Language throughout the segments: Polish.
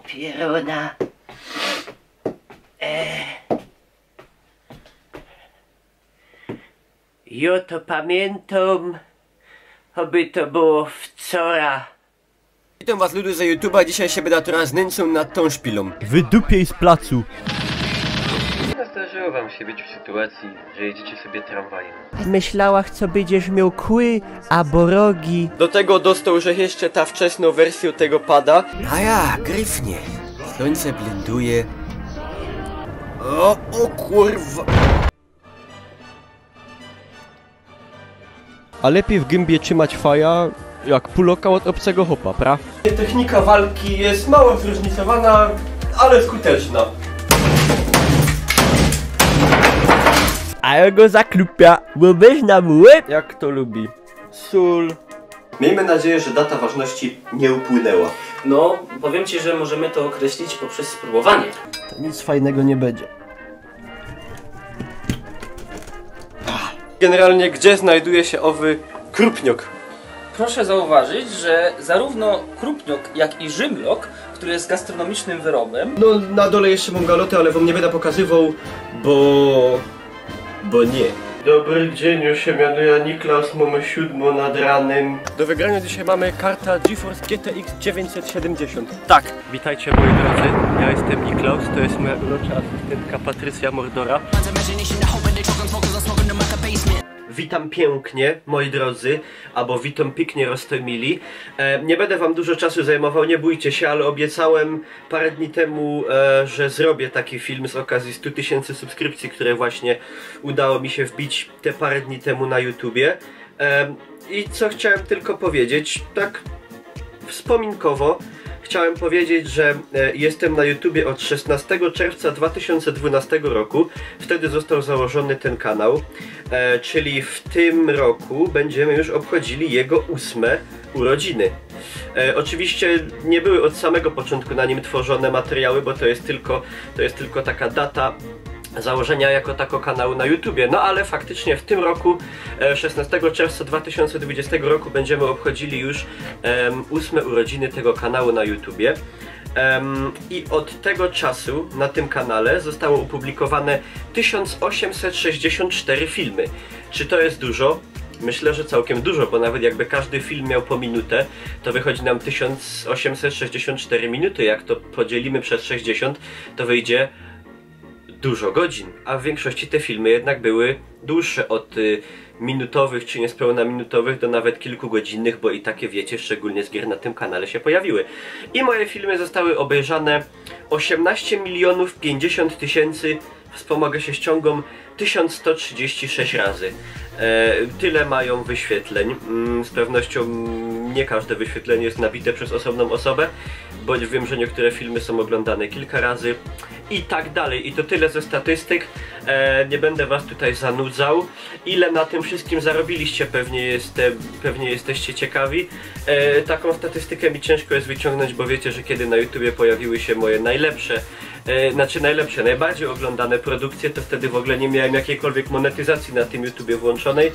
Pieruna. Ja to pamiętam, aby to było wczoraj. Witam was ludzie za YouTube'a, dzisiaj się będę teraz nęcą nad tą szpilą. Wydupiej z placu. Zdarzyło wam się być w sytuacji, że jedziecie sobie tramwajem. Myślałaś, co będziesz miał kły albo rogi. Do tego dostał, że jeszcze ta wczesną wersją tego pada. A ja, gryfnie. Słońce blenduje. O kurwa. A lepiej w gębie trzymać faja, jak puloka od obcego hopa, pra? Technika walki jest mało zróżnicowana, ale skuteczna. A ja go zaklupia, bo weź nam łeb. Jak to lubi. Sól. Miejmy nadzieję, że data ważności nie upłynęła. No, powiem ci, że możemy to określić poprzez spróbowanie. To nic fajnego nie będzie. Generalnie gdzie znajduje się owy krupniok? Proszę zauważyć, że zarówno krupniok, jak i żymlok, który jest gastronomicznym wyrobem... No na dole jeszcze mam galotę, ale wam nie będę pokazywał, bo nie. Dobry dzień, już się mianuje Niklaus, mamy 7 nad ranem. Do wygrania dzisiaj mamy karta GeForce GTX 970. Tak. Witajcie moi drodzy, ja jestem Niklaus, to jest moja urocza asystentka Patrycja Mordora. Witam pięknie, moi drodzy, albo witam pięknie roztomili. Nie będę wam dużo czasu zajmował, nie bójcie się, ale obiecałem parę dni temu, że zrobię taki film z okazji 100 000 subskrypcji, które właśnie udało mi się wbić te parę dni temu na YouTubie. I co chciałem tylko powiedzieć, tak wspominkowo, chciałem powiedzieć, że jestem na YouTubie od 16 czerwca 2012 roku. Wtedy został założony ten kanał, czyli w tym roku będziemy już obchodzili jego 8. urodziny. Oczywiście nie były od samego początku na nim tworzone materiały, bo to jest tylko taka data założenia jako tako kanału na YouTubie. No ale faktycznie w tym roku, 16 czerwca 2020 roku, będziemy obchodzili już 8. urodziny tego kanału na YouTubie. I od tego czasu na tym kanale zostało opublikowane 1864 filmy. Czy to jest dużo? Myślę, że całkiem dużo, bo nawet jakby każdy film miał po minutę, to wychodzi nam 1864 minuty. Jak to podzielimy przez 60, to wyjdzie dużo godzin, a w większości te filmy jednak były dłuższe, od minutowych czy niespełna minutowych do nawet kilkugodzinnych, bo i takie wiecie, szczególnie z gier na tym kanale się pojawiły. I moje filmy zostały obejrzane 18 50 000, wspomogę się ściągom, 1136 razy. Tyle mają wyświetleń. Z pewnością nie każde wyświetlenie jest nabite przez osobną osobę, bo wiem, że niektóre filmy są oglądane kilka razy i tak dalej. I to tyle ze statystyk. Nie będę was tutaj zanudzał. Ile na tym wszystkim zarobiliście, pewnie jesteście ciekawi. Taką statystykę mi ciężko jest wyciągnąć, bo wiecie, że kiedy na YouTubie pojawiły się moje najbardziej oglądane produkcje, to wtedy w ogóle nie miałem jakiejkolwiek monetyzacji na tym YouTubie włączonej.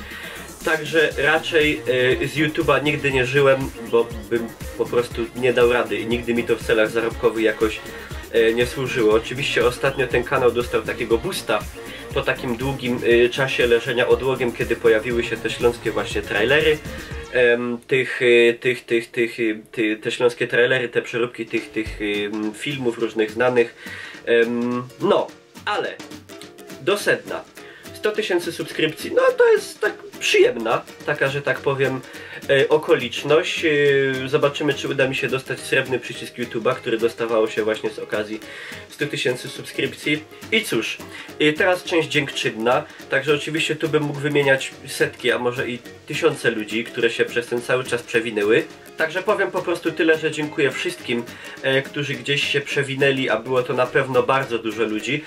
Także raczej z YouTube'a nigdy nie żyłem, bo bym po prostu nie dał rady i nigdy mi to w celach zarobkowych jakoś nie służyło. Oczywiście ostatnio ten kanał dostał takiego boosta po takim długim czasie leżenia odłogiem, kiedy pojawiły się te śląskie właśnie trailery. Te śląskie trailery, te przeróbki tych filmów różnych znanych. No, ale do sedna. 100 000 subskrypcji, no to jest tak przyjemna, taka, że tak powiem, okoliczność. Zobaczymy, czy uda mi się dostać srebrny przycisk YouTube'a, który dostawało się właśnie z okazji 100 000 subskrypcji. I cóż, teraz część dziękczynna, także oczywiście tu bym mógł wymieniać setki, a może i tysiące ludzi, które się przez ten cały czas przewinęły. Także powiem po prostu tyle, że dziękuję wszystkim, którzy gdzieś się przewinęli, a było to na pewno bardzo dużo ludzi.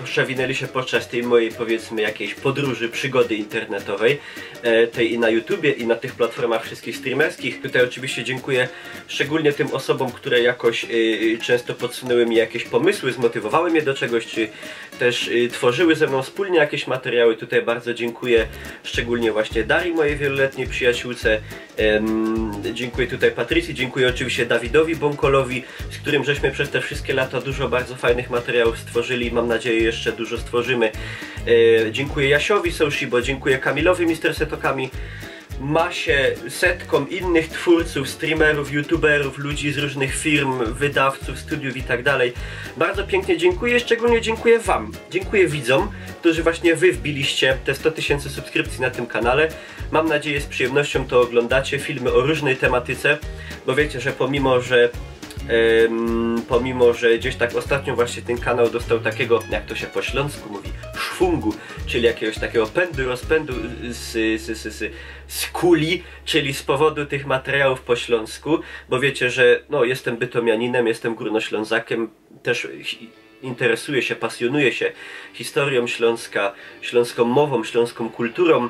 Przewinęli się podczas tej mojej, powiedzmy, jakiejś podróży, przygody internetowej, tej i na YouTubie, i na tych platformach wszystkich streamerskich. Tutaj oczywiście dziękuję szczególnie tym osobom, które jakoś często podsunęły mi jakieś pomysły, zmotywowały mnie do czegoś, czy też tworzyły ze mną wspólnie jakieś materiały. Tutaj bardzo dziękuję szczególnie właśnie Darii, mojej wieloletniej przyjaciółce. Dziękuję tutaj Patrycji, dziękuję oczywiście Dawidowi Bąkolowi, z którym żeśmy przez te wszystkie lata dużo bardzo fajnych materiałów stworzyli. Mam nadzieję, jeszcze dużo stworzymy. Dziękuję Jasiowi Soushibo, dziękuję Kamilowi Mr. Setokami, masie, setkom innych twórców, streamerów, youtuberów, ludzi z różnych firm, wydawców, studiów i tak dalej. Bardzo pięknie dziękuję, szczególnie dziękuję wam. Dziękuję widzom, którzy właśnie wy wbiliście te 100 000 subskrypcji na tym kanale. Mam nadzieję, z przyjemnością to oglądacie, filmy o różnej tematyce, bo wiecie, że pomimo, że gdzieś tak ostatnio właśnie ten kanał dostał takiego, jak to się po śląsku mówi, szwungu, czyli jakiegoś takiego pędu, rozpędu z kuli, czyli z powodu tych materiałów po śląsku, bo wiecie, że no, jestem bytomianinem, jestem górnoślązakiem, też interesuję się, pasjonuję się historią Śląska, śląską mową, śląską kulturą,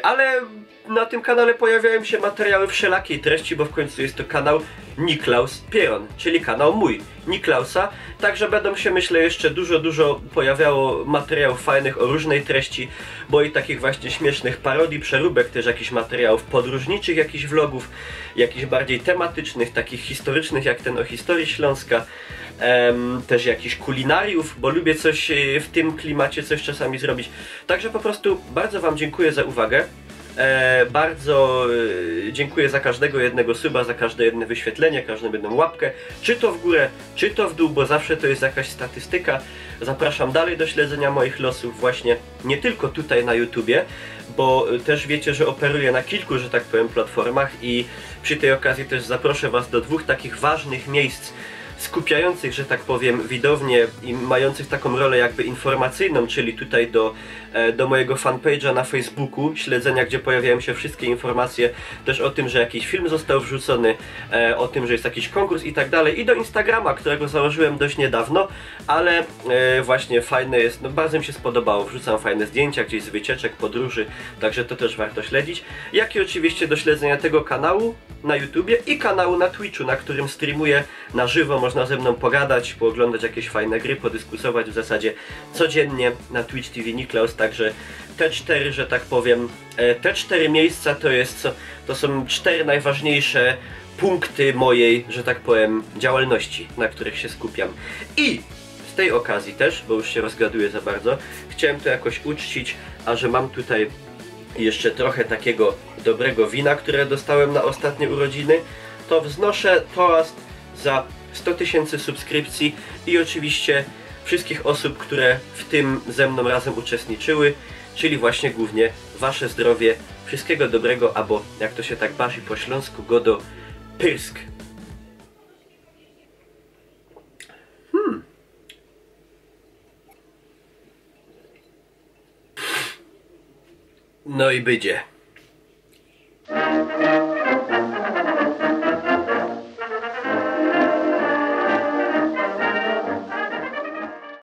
ale na tym kanale pojawiają się materiały wszelakiej treści, bo w końcu jest to kanał Niklaus Pieron, czyli kanał mój, Niklausa. Także będą się, myślę, jeszcze dużo pojawiało materiałów fajnych o różnej treści, bo i takich właśnie śmiesznych parodii, przeróbek, też jakichś materiałów podróżniczych, jakichś vlogów, jakichś bardziej tematycznych, takich historycznych, jak ten o historii Śląska. Też jakichś kulinariów, bo lubię coś w tym klimacie, coś czasami zrobić. Także po prostu bardzo wam dziękuję za uwagę. Bardzo dziękuję za każdego jednego suba, za każde jedno wyświetlenie, każdą jedną łapkę, czy to w górę, czy to w dół, bo zawsze to jest jakaś statystyka. Zapraszam dalej do śledzenia moich losów właśnie nie tylko tutaj na YouTubie, bo też wiecie, że operuję na kilku, że tak powiem, platformach i przy tej okazji też zaproszę was do 2 takich ważnych miejsc skupiających, że tak powiem, widownię i mających taką rolę jakby informacyjną, czyli tutaj do mojego fanpage'a na Facebooku, śledzenia, gdzie pojawiają się wszystkie informacje też o tym, że jakiś film został wrzucony, o tym, że jest jakiś konkurs i tak dalej, i do Instagrama, którego założyłem dość niedawno, ale właśnie fajne jest, no bardzo mi się spodobało, wrzucam fajne zdjęcia gdzieś z wycieczek, podróży, także to też warto śledzić, jak i oczywiście do śledzenia tego kanału na YouTubie i kanału na Twitchu, na którym streamuję na żywo, można ze mną pogadać, pooglądać jakieś fajne gry, podyskutować w zasadzie codziennie na Twitch TV Niklaus, także te 4, że tak powiem, te 4 miejsca to są 4 najważniejsze punkty mojej, że tak powiem, działalności, na których się skupiam. I z tej okazji też, bo już się rozgaduję za bardzo, chciałem to jakoś uczcić, a że mam tutaj jeszcze trochę takiego dobrego wina, które dostałem na ostatnie urodziny, to wznoszę toast za 100 000 subskrypcji i oczywiście wszystkich osób, które w tym ze mną razem uczestniczyły, czyli właśnie głównie wasze zdrowie, wszystkiego dobrego, albo jak to się tak bawi po śląsku, godo pyrsk. No i będzie.